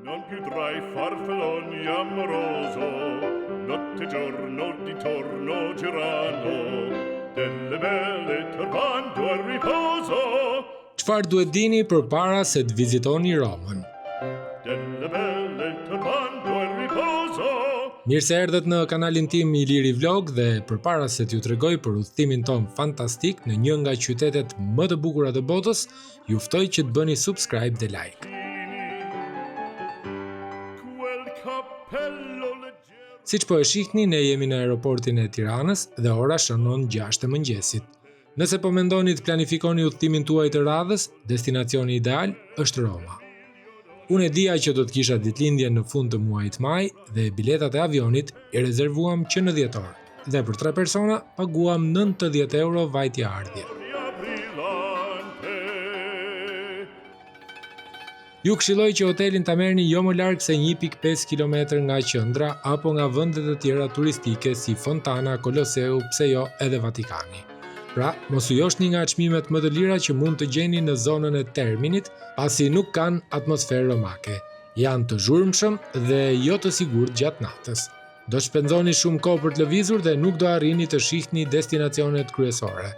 Non più tra i farfalloni amoroso, notte e giorno di torno girano, delle belle turbando al riposo. Çfarë duhet dini përpara se të vizitoni Romën? Delle belle turbando al riposo. Mirë se erdhët në kanalin tim Iliri Vlog dhe përpara se t'ju tregoj për udhëtimin ton fantastik në një nga qytetet më të bukura të botës, ju ftoj që të bëni subscribe dhe like. Quel cappello leggero. Siç po e shihni, ne jemi në aeroportin e Tiranës dhe ora shënon 6 e mëngjesit. Nëse po mendoni të planifikoni udhëtimin tuaj të radhës, destinacioni ideal është Roma. Unë e dija që do të kisha ditëlindjen në fund të muajit maj dhe biletat e avionit I rezervuam që në dhjetor. Dhe për 3 persona paguam 90 euro vajtje ardhje. Brillante. Ju këshilloj që hotelin ta merrni jo më larg se 1.5 km nga qendra apo nga vendet e tjera turistike si Fontana, Koloseu, pse jo edhe Vatikani. Pra, mos u joshni nga çmimet më të lira që mund të gjeni në zonën e Terminit, pasi nuk kanë atmosferë romake. Janë të zhurmshëm dhe jo të sigurt gjatë natës. Do shpenzoni shumë kohë për të lëvizur dhe nuk do arrini të shihni destinacionet kryesore.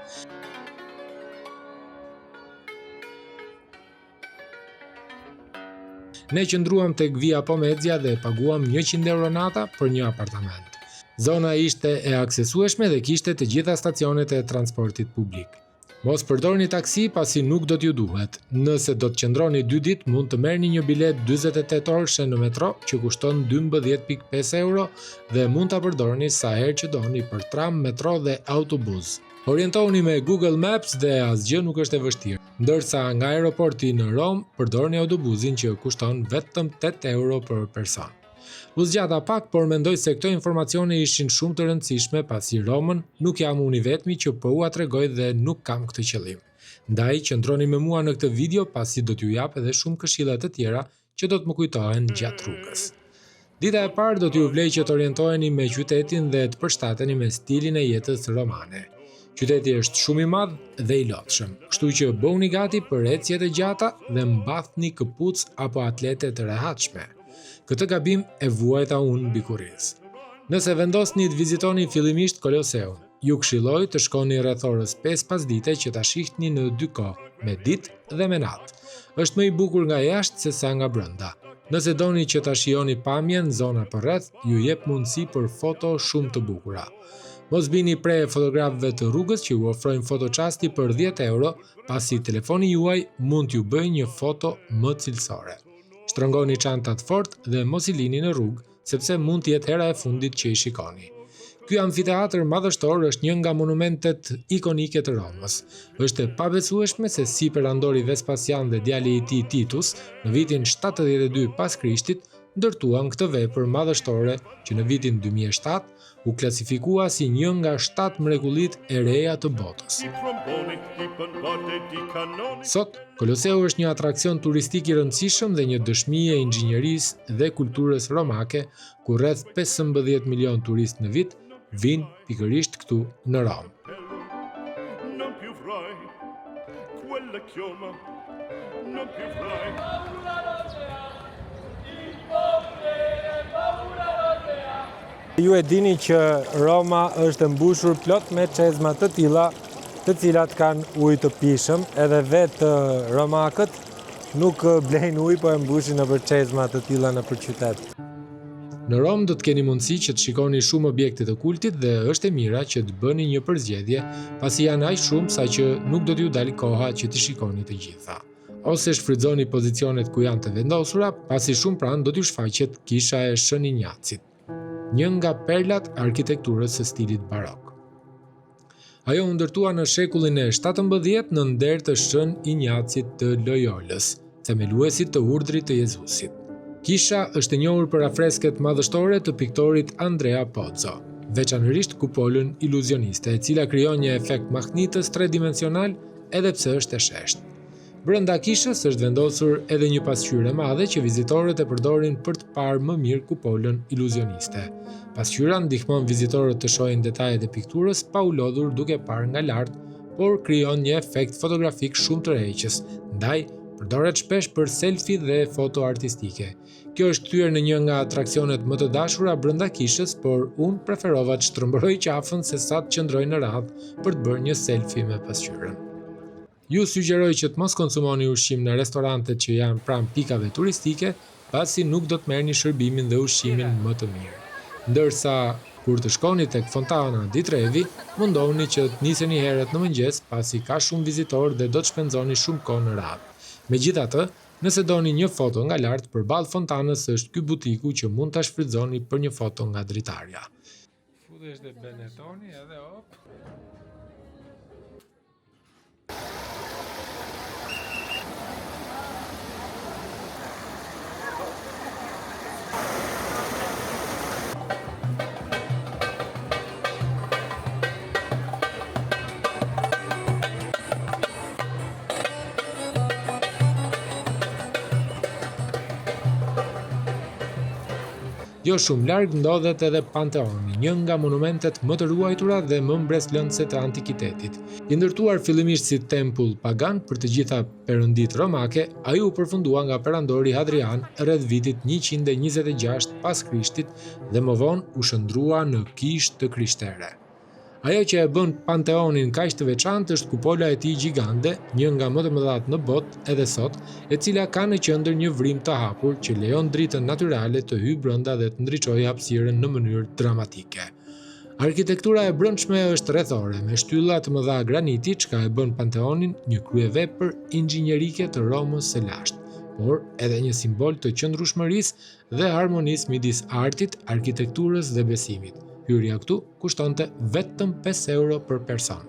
Ne qëndruam tek Via Pomezia dhe paguam 100 euro nata për një apartament. Zona ishte e aksesueshme dhe kishte të gjitha stacionet e transportit publik. Mos përdorni taksi pasi nuk do t'ju duhet. Nëse do të qëndroni 2 ditë, mund të merrni një bilet 48 orëshe në metro që kushton 12.5 euro dhe mund ta përdorni sa herë që doni për tram, metro dhe autobus. Orientohuni me Google Maps dhe asgjë nuk është e vështirë. Ndërsa nga aeroporti në Rom, përdorni autobusin që kushton vetëm 8 euro për person. U zgjata pak, por mendoj se këto informacione ishin shumë të rëndësishme pasi Romën nuk jam unë I vetmi që po ua tregoj dhe nuk kam këtë qëllim. Ndaj qëndroni me mua në këtë video pasi do t'ju jap edhe shumë këshilla të tjera që do të më kujtohen gjatë rrugës. Dita e parë do t'ju vlej që të orientoheni me qytetin dhe të përshtateni me stilin e jetës romane. Qyteti është shumë I madh dhe I lotshëm, kështu që bëuni gati për ecjet e gjata dhe mbathni këpucë apo atlete të rehatshme. Këtë gabim e vuajta unë mbi kurriz. Nëse vendosni të vizitoni fillimisht Koloseun, ju këshilloj të shkoni rreth orës 5 pasdite që ta shihni në 2 kohë, me ditë dhe me natë. Është më I bukur nga jashtë se sa nga brenda. Nëse doni që ta shijoni pamjen, zona përreth ju jep mundësi për foto shumë të bukura. Mos bini pre fotografëve të rrugës që ju ofrojnë fotoçasti për 10 euro, pasi telefoni juaj mund t'ju bëjë një foto më cilësore. Shtrëngoni çantat fort dhe mos I lini në rrugë, sepse mund të jetë hera e fundit që I shikoni. Ky amfiteatër madhështor është një nga monumentet ikonike të Romës. Është e pabesueshme se si perandori Vespasian dhe djali I tij Titus në vitin 72 pas Krishtit ndërtuan këtë vepër madhështore që në vitin 2007 u klasifikua si një nga 7 mrekullitë e reja të botës. I tromboni, I bombardë di cannoni. Sot, Koloseu është një atrakcion turistik I rëndësishëm dhe një dëshmi e inxhinjerisë dhe kulturës romake, ku rreth 15 milion turistë në vit vinë pikërisht këtu në Rom. Non più frai quella chioma, non più frai. Ju e dini që Roma është mbushur plot me çezma të tilla, të cilat kanë ujë të pishëm, edhe vetë romakët nuk blejnë ujë, po e mbushin nëpër çezma të tilla nëpër qytet. Në Rom do të keni mundësi që të shikoni shumë objekte të kultit dhe është e mira që të bëni një përzgjedhje, pasi janë aq shumë sa që nuk do t'ju dalë koha që t'i shikoni të gjitha. Ose shfrytëzoni pozicionet ku janë të vendosura, pasi shumë pranë do t'ju shfaqet kisha e Shën Injacit, një nga perlat arkitekturës së stilit barok. Ajo u ndërtua në shekullin e 17 në nder të Shën Injacit të Loyolës, themeluesit të urdhrit të Jezusit. Kisha është e njohur për afresket madhështore të piktorit Andrea Pozzo, veçanërisht kupolën iluzioniste, e cila krijon një efekt magnitës tridimensional edhe pse është e sheshtë. Brenda kishës është vendosur edhe një pasqyrë e madhe që vizitorët e përdorin për të parë më mirë kupolën iluzioniste. Pasqyra ndihmon vizitorët të shohin detajet e pikturës pa u lodhur duke parë nga lart, por krijon një efekt fotografik shumë tërheqës. Ndaj, Përdoret shpesh për selfie dhe foto artistike. Kjo është kthyer në një nga atraksionet më të dashura brenda kishës, por unë preferova të shtrëmbëroj qafën se sa të qëndroj në radhë për të bërë një selfie me pasqyrën. Ju sugjeroj që të mos konsumoni ushqim në restorantet që janë pranë pikave turistike, pasi nuk do të merrni shërbimin dhe ushqimin më të mirë. Ndërsa kur të shkoni tek fontana di Trevi, mundohuni që të niseni herët në mëngjes, pasi ka shumë vizitorë dhe do të shpenzoni shumë kohë në radhë. Megjithatë, nëse doni një foto nga lart, përballë fontanës është ky butiku që mund ta shfrytëzoni për një foto nga dritarja. Futesh te Benetoni edhe hop. Jo shumë larg ndodhet edhe Panteoni, një nga monumentet më të ruajtura dhe më mbreslëndse të antikitetit. I ndërtuar fillimisht si tempull pagan për të gjitha perënditë romake, ai u përfundua nga perandori Hadrian rreth vitit 126 pas Krishtit dhe më vonë u shndrua në kishë të krishtere. Ajo që e bën Panteonin kaq të veçantë është kupola e tij gjigande, një nga më të mëdhat në botë edhe sot, e cila ka në qendër një vrim të hapur që lejon dritën natyrale të hyjë brenda dhe të ndriçojë hapësirën në mënyrë dramatike. Arkitektura e brendshme është rrethore, me shtylla të mëdha graniti, çka e bën Panteonin një kryevepër inxhinierike të Romës së lashtë, por edhe një simbol të qëndrueshmërisë dhe harmonisë midis artit, arkitekturës dhe besimit. Hyrja këtu kushtonte vetëm 5 euro për person.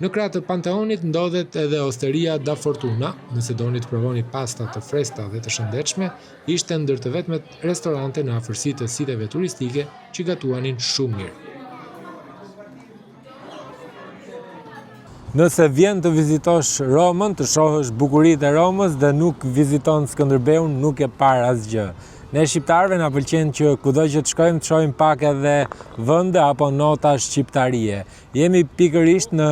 Në krah të Panteonit ndodhet edhe Osteria da Fortuna, nëse doni të provoni pasta të freskëta dhe të shëndetshme, ishte ndër të vetmet restorante në afërsi të siteve turistike që gatuanin shumë mirë. Nëse vjen të vizitosh Romën, të shohësh bukuritë e Romës dhe nuk viziton Skënderbeun, nuk e par asgjë. Ne shqiptarëve na pëlqen që kudo që të shkojmë të shohim pak edhe vende apo nota shqiptarie. Jemi pikërisht në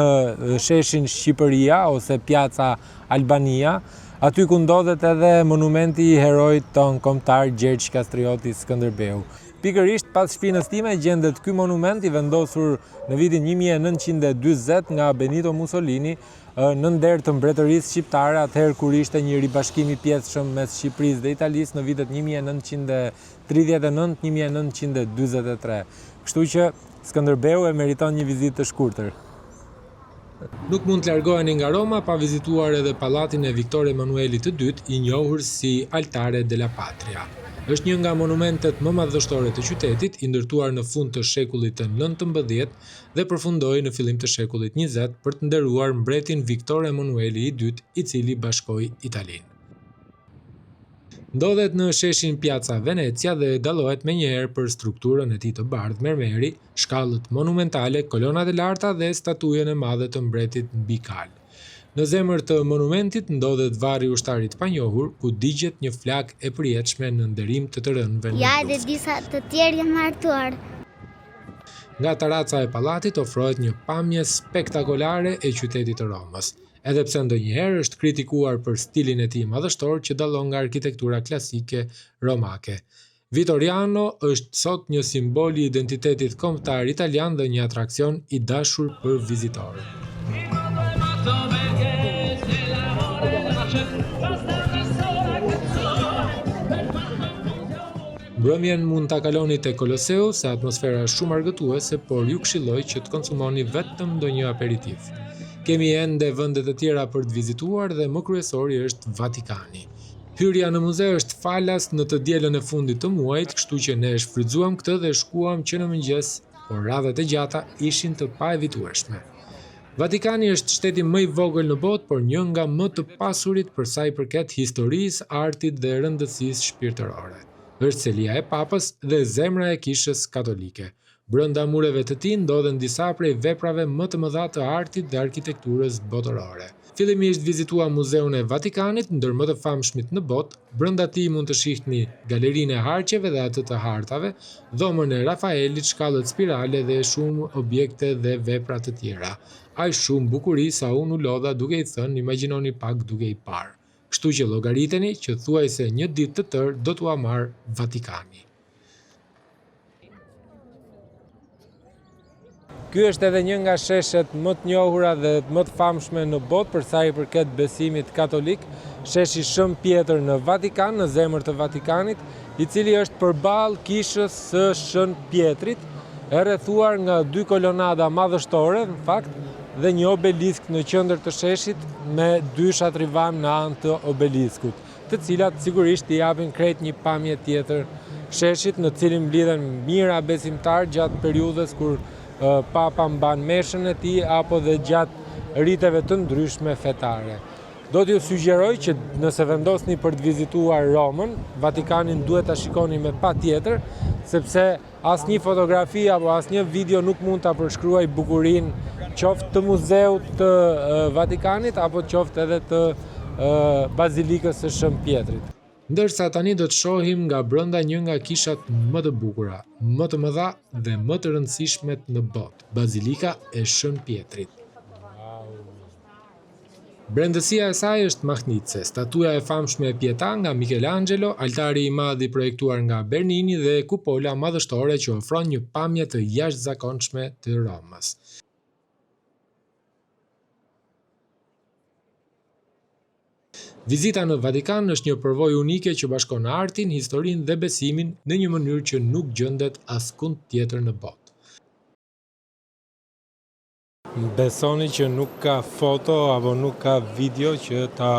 sheshin Shqipëria ose Pjaca Albania, aty ku ndodhet edhe monumenti i heroit ton kombëtar Gjergj Kastrioti Skënderbeu. Pikërisht pas shpinës time gjendet ky monument i vendosur në vitin 1940 nga Benito Mussolini në nder të mbretërisë shqiptare, atëherë kur ishte një ribashkim i pjesëshëm mes Shqipërisë dhe Italisë në vitet 1939-1943. Kështu që Skënderbeu e meriton një vizitë të shkurtër. Nuk mund të largoheni nga Roma pa vizituar edhe pallatin e Viktor Emanuelit II, i njohur si Altare della Patria. Është një nga monumentet më madhështore të qytetit, i ndërtuar në fund të shekullit të 19 dhe përfundoi në fillim të shekullit 20 për të nderuar mbretin Viktor Emanueli II, i cili bashkoi Italinë. Ndodhet në sheshin Pjaca Venecia dhe dallohet menjëherë për strukturën e tij të bardhë mermeri, shkallët monumentale, kolonat e larta dhe statujën e madhe të mbretit mbi kal. Në zemër të monumentit ndodhet varri ushtar i panjohur, ku digjet një flak e përjetshme në nderim të të rënëve në Ja, luftë. dhe disa të tjerë janë martuar. Nga taraca e pallatit ofrohet një pamje spektakolare e qytetit të Romës, edhe pse ndonjëherë është kritikuar për stilin e tij madhështor që dallon nga arkitektura klasike romake. Vittoriano është sot një simbol i identitetit kombëtar italian dhe një atraksion i dashur për vizitorët. Mbrëmjen mund ta kaloni te Koloseu, se atmosfera është shumë argëtuese, por ju këshilloj që të konsumoni vetëm ndonjë aperitiv. Kemi ende vende të tjera për të vizituar dhe më kryesori është Vatikani. Hyrja në muze është falas në të dielën e fundit të muajit, kështu që ne shfrytzuam këtë dhe shkuam që në mëngjes, por radhët e gjata ishin të paevitueshme. Vatikani është shteti më i vogël në botë, por një nga më të pasurit për sa i përket historisë, artit dhe rëndësisë shpirtërore. Është selia e papës dhe zemra e kishës katolike. Brenda mureve të tij ndodhen disa prej veprave më të mëdha të artit dhe arkitekturës botërore. Fillimisht vizituam Muzeun e Vatikanit, ndër më të famshmit në botë. Brenda tij mund të shihni galerinë e harqeve dhe atë të hartave, dhomën e Rafaelit, shkallët spirale dhe shumë objekte dhe vepra të tjera. Aq shumë bukuri sa unë u lodha duke i thënë, imagjinoni pak duke i parë. kështu që llogariteni që thuajse një ditë të tërë do t'ua marrë Vatikani. Ky është edhe një nga sheshet më të njohura dhe më të famshme në botë për sa i përket besimit katolik, sheshi Shën Pjetër në Vatikan, në zemër të Vatikanit, i cili është përballë kishës së Shën Pjetrit, e rrethuar nga 2 kolonada madhështore, në fakt, dhe një obelisk në qendër të sheshit me 2 shatrivan në anë të obeliskut, të cilat sigurisht i japin krejt një pamje tjetër sheshit, në cilin mblidhen mijëra besimtar gjatë periudhës kur Papa mban meshën e tij apo dhe gjatë riteve të ndryshme fetare. Do t'ju sugjeroj që nëse vendosni për të vizituar Romën, Vatikanin duhet ta shikoni me patjetër, sepse asnjë fotografi apo asnjë video nuk mund ta përshkruaj bukurinë qoftë të muzeut të Vatikanit apo qoftë edhe të Bazilikës së Shën Pjetrit. Ndërsa tani do të shohim nga brenda një nga kishat më të bukura, më të mëdha dhe më të rëndësishmet në botë, Bazilika e Shën Pjetrit. Brendësia e saj është mahnitse, statuja e famshme e Pietà nga Michelangelo, altari i madh i projektuar nga Bernini dhe kupola madhështore që ofron një pamje të jashtëzakonshme të Romës. Vizita në Vatikan është një përvojë unike që bashkon artin, historinë dhe besimin në një mënyrë që nuk gjendet askund tjetër në botë. Besoni që nuk ka foto apo nuk ka video që ta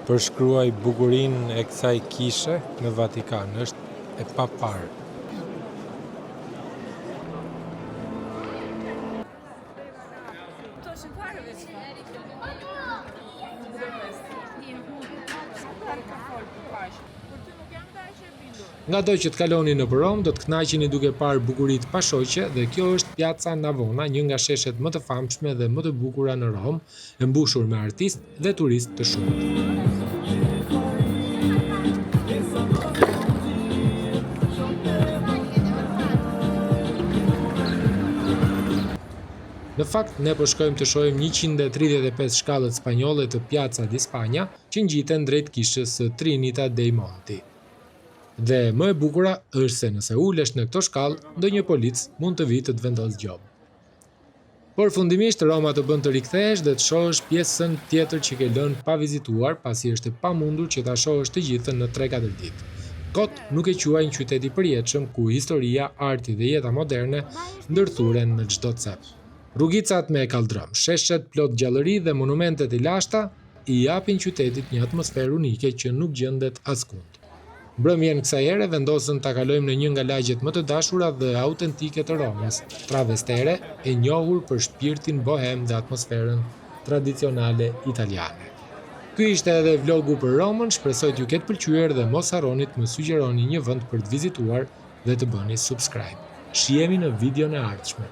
përshkruaj bukurinë e kësaj kishe në Vatikan, është e paparë. Nga do që të kaloni në Rom, do të kënaqeni duke parë bukuritë pashoqe dhe kjo është Piazza Navona, një nga sheshet më të famshme dhe më të bukura në Rom, e mbushur me artistë dhe turistë të shumtë. Në fakt, ne po shkojmë të shohim 135 shkallët spanjolle të Piazza di Spagna që ngjiten drejt kishës së Trinita dei Monti. Dhe më e bukura është se nëse ulesh në këto shkallë, ndonjë polic mund të vijë të vendosë gjobë. Por fundimisht Roma të bën të rikthehesh dhe të shohësh pjesën tjetër që ke lënë pa vizituar, pasi është e pamundur që ta shohësh të gjithën në 3-4 ditë. Kot nuk e quajnë qytet i përjetshëm ku historia, arti dhe jeta moderne ndërthuren në çdo cep. Rrugicat me kaldrëm, sheshet plot gjallëri dhe monumentet i lashta i japin qytetit një atmosferë unike që nuk gjendet askund. Mbrëmjen kësaj here vendosën ta kalojmë në një nga lagjet më të dashura dhe autentike të Romës, Travestere, e njohur për shpirtin bohem dhe atmosferën tradicionale italiane. Ky ishte edhe vlogu për Romën, shpresoj t'ju ketë pëlqyer dhe mos harroni të më sugjeroni një vend për të vizituar dhe të bëni subscribe. Shihemi në videon e ardhshme.